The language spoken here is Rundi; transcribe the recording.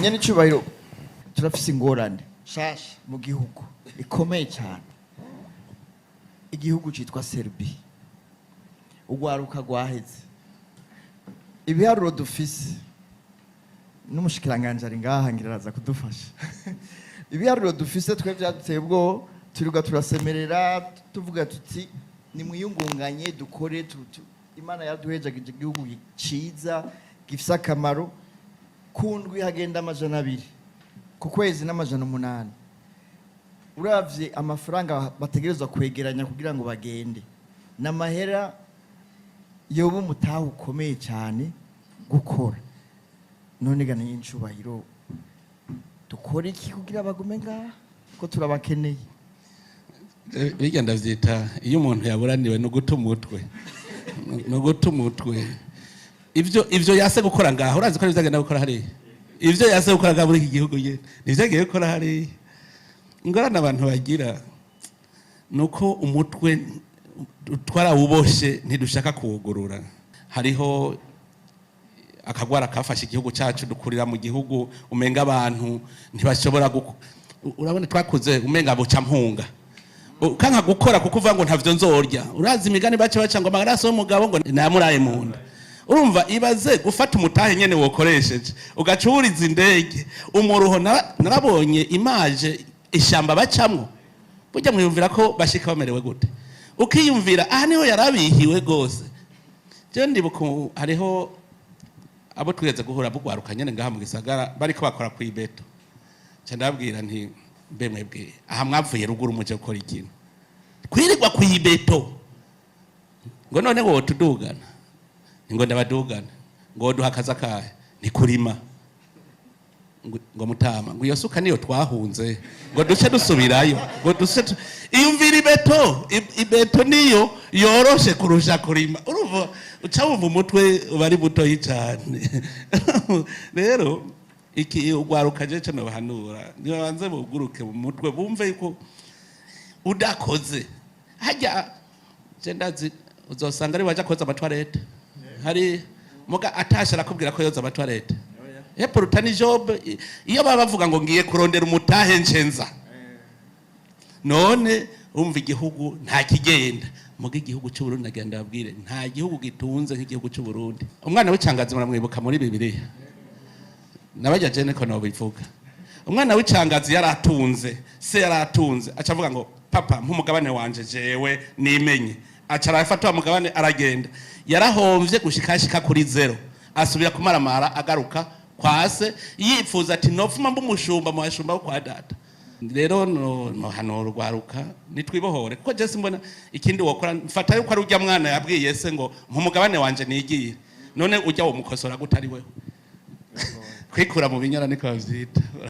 nyene icubahiro turafise ingorane shasha mu gihugu ikomeye cyane. Igihugu citwa Serbia, ugwaruka gwaheze, ibiharuro dufise n'umushikiranganje ari ngaha ngiraza kudufasha. Ibiharuro dufise twe byaduteye ubwo turiga turasemerera tuvuga tuti ni mwiyungunganye dukore Imana yaduhejagije igihugu ciza gifise akamaro. Kundwi hagenda amajana 2 ku kwezi n'amajana 8. Uravye amafaranga bategerezwa kwegeranya kugira ngo bagende n'amahera yobu mutaho ukomeye cyane gukora. None gana y'incubahiro dukora iki kugira bagume ngaha ko turabakeneye? Bijya ndavyita iyo umuntu yaburaniwe no gutumutwe ivyo yase gukora ngaho urazi ko bizagenda gukora hari ivyo yase gukora ngaho muri iki gihugu ye nivyagiye gukora hari. Ingorane abantu bagira nuko umutwe twarawuboshe ntidushaka kuwugurura. Hariho akagwara kafashe igihugu cyacu dukurira mu gihugu umenga abantu ntibashobora urabona twakuze umenga buca mpunga kanka gukora kuko uvuga ngo ntavyo nzorya. Urazi imigani bace ngo amaraso y'umugabo ngo namuraye munda. Urumva ibaze gufata umutahe nyene wokoresheje ugacuriza indege umuruho. Narabonye image ishamba bacamwo burya mwiyumvira ko bashika bamerewe gute, ukiyumvira aha niho yarabihiwe gose. Je ndibuka hariho abo twigeze guhura bugwaruka nyene ngaha mu gisagara bariko bakora ku ibeto. Ndabwira nti mbe mwebwe aha mwavuye ruguru muje gukora ikintu kwirirwa ku ibeto ngo none ngo tudugana ngo ndabadugana ngo duhakaza kahe ni kurima ngo mutama ngo iyo suka niyo twahunze ngo duce dusubirayo ngo duce iyumvira ibeto niyo yoroshe kurusha kurima. Urumva uca wumva umutwe bari buto cyane. Rero iki ugwaruka je cyo bahanura nibanze buguruke mu mutwe bumve yuko udakoze hajya je ndazi uzosanga ari waje koza amatwarete hari muga atashara kubwira ko yoza amatwarete Epurutani job iyo baba bavuga ngo ngiye kurondera umutahe ncenza none umva igihugu nta kigenda muga igihugu cy'u Burundi nagenda babwire nta gihugu gitunze nk'igihugu cy'u Burundi. Umwana w'icangazi muramwibuka muri Bibiliya nabajya jene ko no bivuga umwana w'icangazi yaratunze se yaratunze acavuga ngo papa mpumugabane wanje jewe nimenye acara afata umugabane aragenda yarahomvye gushikashika kuri 0 asubira kumaramara agaruka kwase yifuza ati nopfuma mbumushumba mu bashumba kwa data. Rero no hano rwaruka nitwibohore kuko je simbona ikindi wokora mfata yuko ari urya mwana yabwiye se ngo mpumugabane wanje nigiye none ujya wo mukosora gutari wewe kwikura mu binyara niko bavyita.